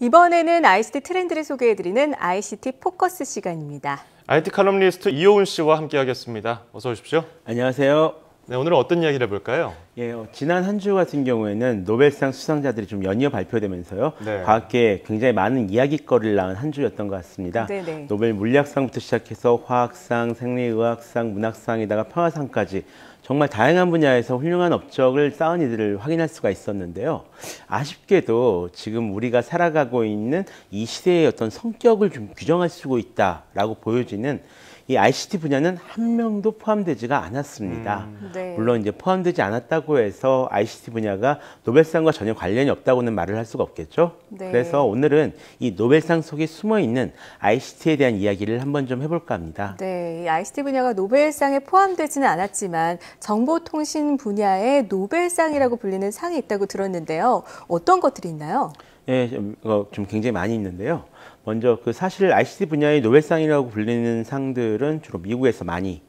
이번에는 ICT 트렌드를 소개해드리는 ICT 포커스 시간입니다. IT 칼럼니스트 이효은 씨와 함께하겠습니다. 어서 오십시오. 안녕하세요. 네, 오늘은 어떤 이야기를 해볼까요? 예, 지난 한 주 같은 경우에는 노벨상 수상자들이 좀 연이어 발표되면서요. 네. 과학계에 굉장히 많은 이야기거리를 낳은 한 주였던 것 같습니다. 네네. 노벨 물리학상부터 시작해서 화학상, 생리의학상, 문학상에다가 평화상까지 정말 다양한 분야에서 훌륭한 업적을 쌓은 이들을 확인할 수가 있었는데요. 아쉽게도 지금 우리가 살아가고 있는 이 시대의 어떤 성격을 좀 규정할 수 있다라고 보여지는 이 ICT 분야는 한 명도 포함되지가 않았습니다. 네. 물론 이제 포함되지 않았다고 해서 ICT 분야가 노벨상과 전혀 관련이 없다고는 말을 할 수가 없겠죠. 네. 그래서 오늘은 이 노벨상 속에 숨어 있는 ICT에 대한 이야기를 한번 좀 해볼까 합니다. 네, 이 ICT 분야가 노벨상에 포함되지는 않았지만 정보통신 분야의 노벨상이라고 불리는 상이 있다고 들었는데요. 어떤 것들이 있나요? 예, 좀 굉장히 많이 있는데요. 먼저 사실 ICT 분야의 노벨상이라고 불리는 상들은 주로 미국에서 많이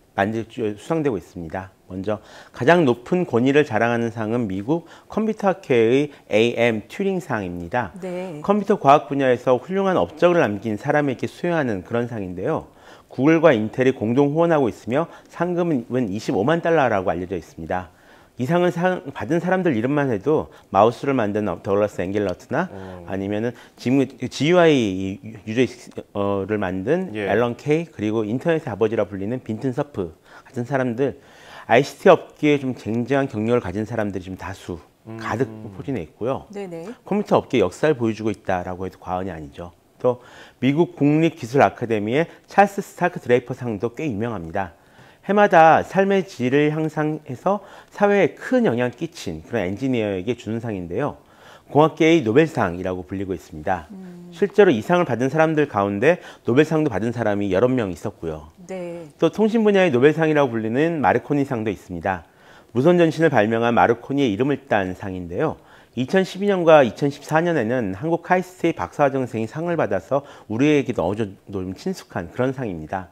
수상되고 있습니다. 먼저 가장 높은 권위를 자랑하는 상은 미국 컴퓨터학회의 AM 튜링상입니다. 네. 컴퓨터 과학 분야에서 훌륭한 업적을 남긴 사람에게 수여하는 그런 상인데요. 구글과 인텔이 공동 후원하고 있으며 상금은 25만 달러라고 알려져 있습니다. 이 상을 받은 사람들 이름만 해도 마우스를 만든 더글라스 앵겔러트나 아니면은 GUI 유저를 만든 앨런 케이, 그리고 인터넷의 아버지라 불리는 빈튼 서프 같은 사람들, ICT 업계에 좀 쟁쟁한 경력을 가진 사람들이 좀 다수 가득 포진해 있고요. 네네. 컴퓨터 업계 역사를 보여주고 있다라고 해도 과언이 아니죠. 또 미국 국립기술 아카데미의 찰스 스타크 드레이퍼 상도 꽤 유명합니다. 해마다 삶의 질을 향상해서 사회에 큰 영향을 끼친 그런 엔지니어에게 주는 상인데요. 공학계의 노벨상이라고 불리고 있습니다. 실제로 이 상을 받은 사람들 가운데 노벨상도 받은 사람이 여러 명 있었고요. 네. 또 통신 분야의 노벨상이라고 불리는 마르코니 상도 있습니다. 무선 전신을 발명한 마르코니의 이름을 딴 상인데요. 2012년과 2014년에는 한국 카이스트의 박사과정생이 상을 받아서 우리에게도 어느 정도 좀 친숙한 그런 상입니다.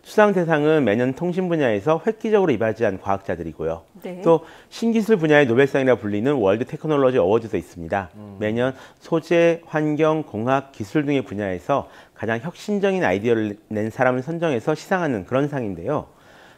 수상 대상은 매년 통신 분야에서 획기적으로 이바지한 과학자들이고요. 네. 또 신기술 분야의 노벨상이라 불리는 월드 테크놀로지 어워드도 있습니다. 매년 소재, 환경, 공학, 기술 등의 분야에서 가장 혁신적인 아이디어를 낸 사람을 선정해서 시상하는 그런 상인데요.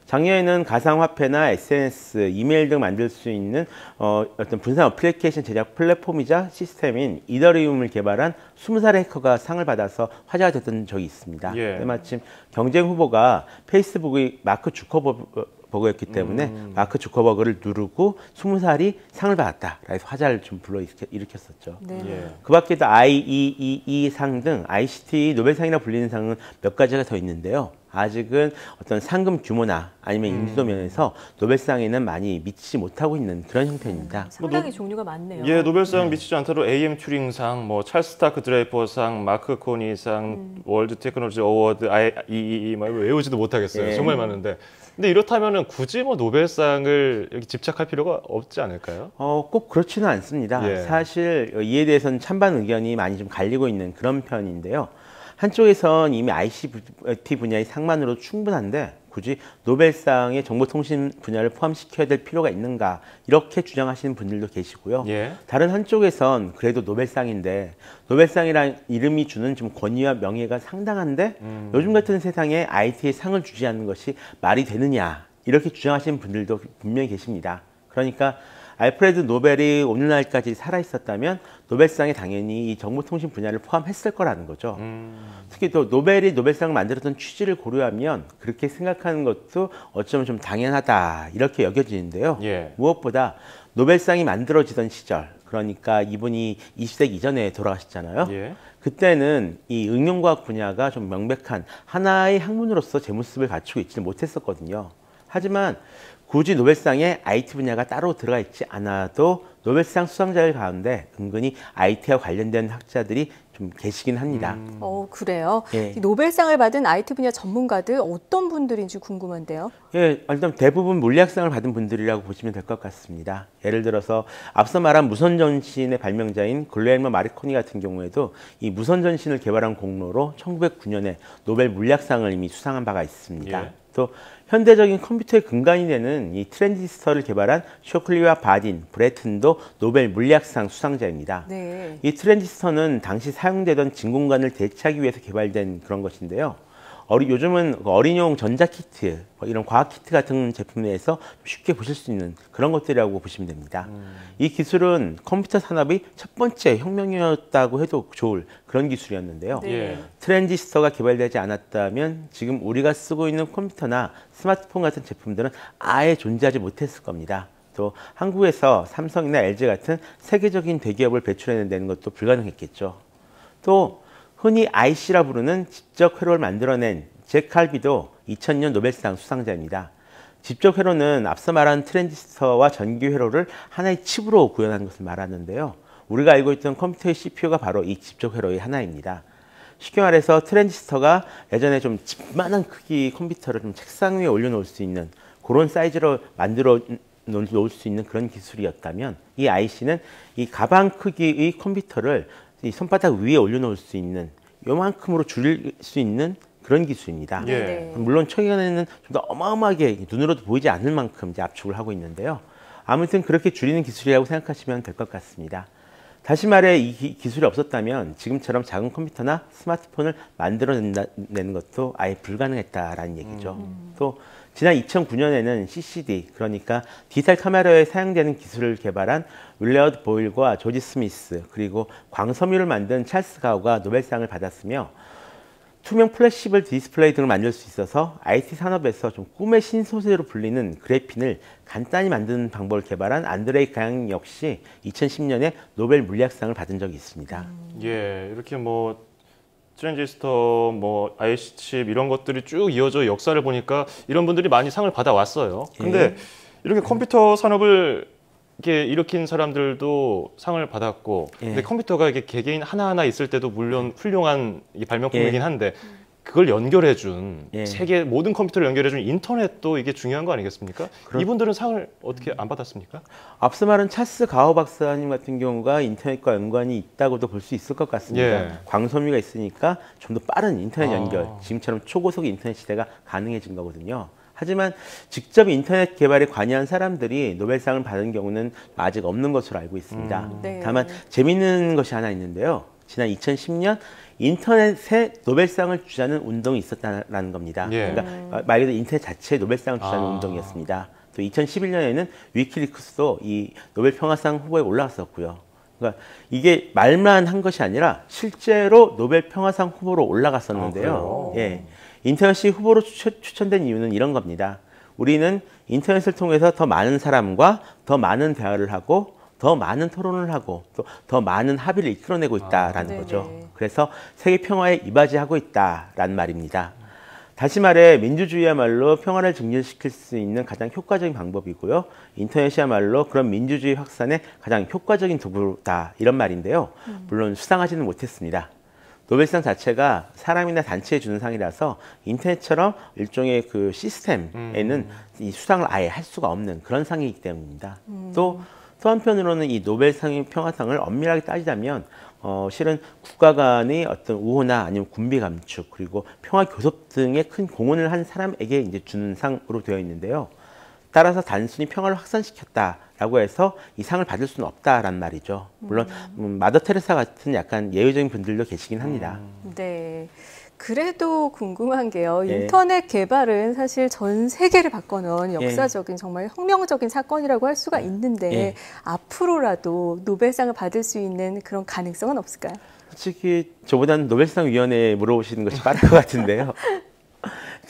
작년에는 가상화폐나 SNS, 이메일 등 만들 수 있는 어떤 분산 어플리케이션 제작 플랫폼이자 시스템인 이더리움을 개발한 20살의 해커가 상을 받아서 화제가 됐던 적이 있습니다. 때마침 경쟁 후보가 페이스북의 마크 주커버그였기 때문에 마크 주커버그를 누르고 20살이 상을 받았다라고 해서 화제를 좀 불러일으켰었죠. 네. 그 밖에도 IEEE 상 등 ICT 노벨상이라 불리는 상은 몇 가지가 더 있는데요. 아직은 어떤 상금 규모나 아니면 인지도 면에서 노벨상에는 많이 미치지 못하고 있는 그런 형편입니다. 상당히 종류가 많네요. 예, 노벨상 미치지 않더라도 AM 튜링상, 뭐 찰스 스타크 드레이퍼상, 마크 코니상, 월드 테크놀로지 어워드, IEEE 외우지도 못하겠어요. 정말 많은데. 근데 이렇다면은 굳이 뭐 노벨상을 여기 집착할 필요가 없지 않을까요? 꼭 그렇지는 않습니다. 사실 이에 대해서는 찬반 의견이 많이 좀 갈리고 있는 그런 편인데요. 한쪽에선 이미 ICT 분야의 상만으로 충분한데 굳이 노벨상에 정보통신 분야를 포함시켜야 될 필요가 있는가, 이렇게 주장하시는 분들도 계시고요. 다른 한쪽에선 그래도 노벨상인데 노벨상이란 이름이 주는 좀 권위와 명예가 상당한데 요즘 같은 세상에 IT에 상을 주지 않는 것이 말이 되느냐, 이렇게 주장하시는 분들도 분명히 계십니다. 그러니까 알프레드 노벨이 오늘날까지 살아있었다면 노벨상에 당연히 이 정보통신 분야를 포함했을 거라는 거죠. 특히 또 노벨이 노벨상을 만들었던 취지를 고려하면 그렇게 생각하는 것도 어쩌면 좀 당연하다, 이렇게 여겨지는데요. 무엇보다 노벨상이 만들어지던 시절, 그러니까 이분이 20세기 이전에 돌아가셨잖아요. 그때는 이 응용과학 분야가 좀 명백한 하나의 학문으로서 제 모습을 갖추고 있지는 못했었거든요. 하지만 굳이 노벨상에 IT 분야가 따로 들어가 있지 않아도 노벨상 수상자들 가운데 은근히 IT와 관련된 학자들이 좀 계시긴 합니다. 그래요? 이 노벨상을 받은 IT 분야 전문가들 어떤 분들인지 궁금한데요. 일단 대부분 물리학상을 받은 분들이라고 보시면 될 것 같습니다. 예를 들어서 앞서 말한 무선전신의 발명자인 글레르모 마르코니 같은 경우에도 이 무선전신을 개발한 공로로 1909년에 노벨 물리학상을 이미 수상한 바가 있습니다. 또 현대적인 컴퓨터의 근간이 되는 이 트랜지스터를 개발한 쇼클리와 바딘, 브래튼도 노벨 물리학상 수상자입니다. 네. 이 트랜지스터는 당시 사용되던 진공관을 대체하기 위해서 개발된 그런 것인데요. 요즘은 어린이용 전자키트, 이런 과학키트 같은 제품에서 쉽게 보실 수 있는 그런 것들이라고 보시면 됩니다. 이 기술은 컴퓨터 산업의 첫 번째 혁명이었다고 해도 좋을 그런 기술이었는데요. 네. 트랜지스터가 개발되지 않았다면 지금 우리가 쓰고 있는 컴퓨터나 스마트폰 같은 제품들은 아예 존재하지 못했을 겁니다. 또 한국에서 삼성이나 LG 같은 세계적인 대기업을 배출해내는 것도 불가능했겠죠. 또 흔히 IC라 부르는 집적 회로를 만들어낸 잭 칼비도 2000년 노벨상 수상자입니다. 집적 회로는 앞서 말한 트랜지스터와 전기 회로를 하나의 칩으로 구현한 것을 말하는데요. 우리가 알고 있던 컴퓨터의 CPU가 바로 이 집적 회로의 하나입니다. 쉽게 말해서 트랜지스터가 예전에 좀 집만한 크기 컴퓨터를 좀 책상 위에 올려놓을 수 있는 그런 사이즈로 만들어 놓을 수 있는 그런 기술이었다면 이 IC는 이 가방 크기의 컴퓨터를 이 손바닥 위에 올려놓을 수 있는 요만큼으로 줄일 수 있는 그런 기술입니다. 네. 물론 최근에는 좀 더 어마어마하게 눈으로도 보이지 않을 만큼 이제 압축을 하고 있는데요. 아무튼 그렇게 줄이는 기술이라고 생각하시면 될 것 같습니다. 다시 말해 이 기술이 없었다면 지금처럼 작은 컴퓨터나 스마트폰을 만들어내는 것도 아예 불가능했다라는 얘기죠. 또 지난 2009년에는 CCD, 그러니까 디지털 카메라에 사용되는 기술을 개발한 윌레어드 보일과 조지 스미스, 그리고 광섬유를 만든 찰스 가우가 노벨상을 받았으며 투명 플래시블 디스플레이 등을 만들 수 있어서 IT 산업에서 좀 꿈의 신소재로 불리는 그래핀을 간단히 만드는 방법을 개발한 안드레이 가양 역시 2010년에 노벨 물리학상을 받은 적이 있습니다. 예, 이렇게 뭐 트랜지스터, 뭐 IC 칩 이런 것들이 쭉 이어져 역사를 보니까 이런 분들이 많이 상을 받아왔어요. 근데 이렇게 컴퓨터 산업을 이렇게 일으킨 사람들도 상을 받았고, 근데 컴퓨터가 이게 개개인 하나하나 있을 때도 물론 훌륭한 발명품이긴 한데 그걸 연결해준 세계 모든 컴퓨터를 연결해준 인터넷도 이게 중요한 거 아니겠습니까? 이분들은 상을 어떻게 안 받았습니까? 앞서 말한 찰스 가우 박사님 같은 경우가 인터넷과 연관이 있다고도 볼 수 있을 것 같습니다. 광섬유가 있으니까 좀 더 빠른 인터넷 연결, 지금처럼 초고속 인터넷 시대가 가능해진 거거든요. 하지만 직접 인터넷 개발에 관여한 사람들이 노벨상을 받은 경우는 아직 없는 것으로 알고 있습니다. 네. 다만 재미있는 것이 하나 있는데요. 지난 2010년 인터넷에 노벨상을 주자는 운동이 있었다는 겁니다. 그러니까 말 그대로 인터넷 자체에 노벨상을 주자는 운동이었습니다. 또 2011년에는 위키리크스도 이 노벨 평화상 후보에 올라왔었고요. 그러니까 이게 말만 한 것이 아니라 실제로 노벨 평화상 후보로 올라갔었는데요. 인터넷이 후보로 추천된 이유는 이런 겁니다. 우리는 인터넷을 통해서 더 많은 사람과 더 많은 대화를 하고 더 많은 토론을 하고 또 더 많은 합의를 이끌어내고 있다라는 거죠. 그래서 세계 평화에 이바지하고 있다라는 말입니다. 다시 말해 민주주의야말로 평화를 증진시킬 수 있는 가장 효과적인 방법이고요. 인터넷이야말로 그런 민주주의 확산에 가장 효과적인 도구다 이런 말인데요. 물론 수상하지는 못했습니다. 노벨상 자체가 사람이나 단체에 주는 상이라서 인터넷처럼 일종의 그 시스템에는 이 수상을 아예 할 수가 없는 그런 상이기 때문입니다. 또 한편으로는 이 노벨상 평화상을 엄밀하게 따지자면 실은 국가 간의 어떤 우호나 아니면 군비 감축 그리고 평화 교섭 등에 큰 공헌을 한 사람에게 이제 주는 상으로 되어 있는데요. 따라서 단순히 평화를 확산시켰다라고 해서 이 상을 받을 수는 없다라는 말이죠. 물론 마더 테레사 같은 약간 예외적인 분들도 계시긴 합니다. 네. 그래도 궁금한 게요. 인터넷 개발은 사실 전 세계를 바꿔놓은 역사적인 정말 혁명적인 사건이라고 할 수가 있는데 앞으로라도 노벨상을 받을 수 있는 그런 가능성은 없을까요? 솔직히 저보다는 노벨상 위원회에 물어보시는 것이 빠를 것 같은데요.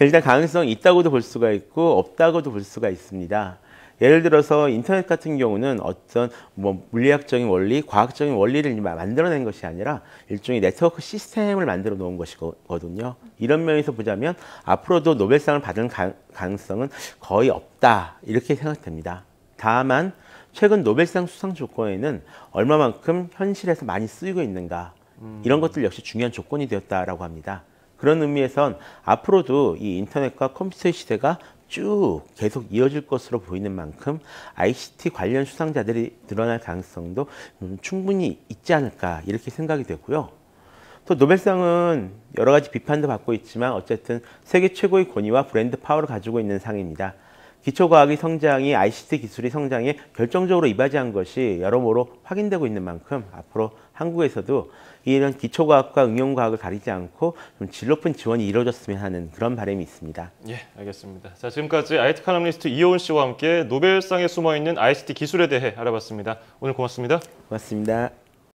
일단 가능성이 있다고도 볼 수가 있고 없다고도 볼 수가 있습니다. 예를 들어서 인터넷 같은 경우는 어떤 뭐 물리학적인 원리, 과학적인 원리를 만들어낸 것이 아니라 일종의 네트워크 시스템을 만들어 놓은 것이거든요. 이런 면에서 보자면 앞으로도 노벨상을 받을 가능성은 거의 없다 이렇게 생각됩니다. 다만 최근 노벨상 수상 조건에는 얼마만큼 현실에서 많이 쓰이고 있는가 이런 것들 역시 중요한 조건이 되었다라고 합니다. 그런 의미에선 앞으로도 이 인터넷과 컴퓨터의 시대가 쭉 계속 이어질 것으로 보이는 만큼 ICT 관련 수상자들이 늘어날 가능성도 충분히 있지 않을까 이렇게 생각이 되고요. 또 노벨상은 여러 가지 비판도 받고 있지만 어쨌든 세계 최고의 권위와 브랜드 파워를 가지고 있는 상입니다. 기초과학의 성장이 ICT 기술의 성장에 결정적으로 이바지한 것이 여러모로 확인되고 있는 만큼 앞으로 한국에서도 이런 기초과학과 응용과학을 가리지 않고 좀 질 높은 지원이 이루어졌으면 하는 그런 바람이 있습니다. 예, 알겠습니다. 자, 지금까지 IT 칼럼니스트 이효은 씨와 함께 노벨상에 숨어있는 ICT 기술에 대해 알아봤습니다. 오늘 고맙습니다. 고맙습니다.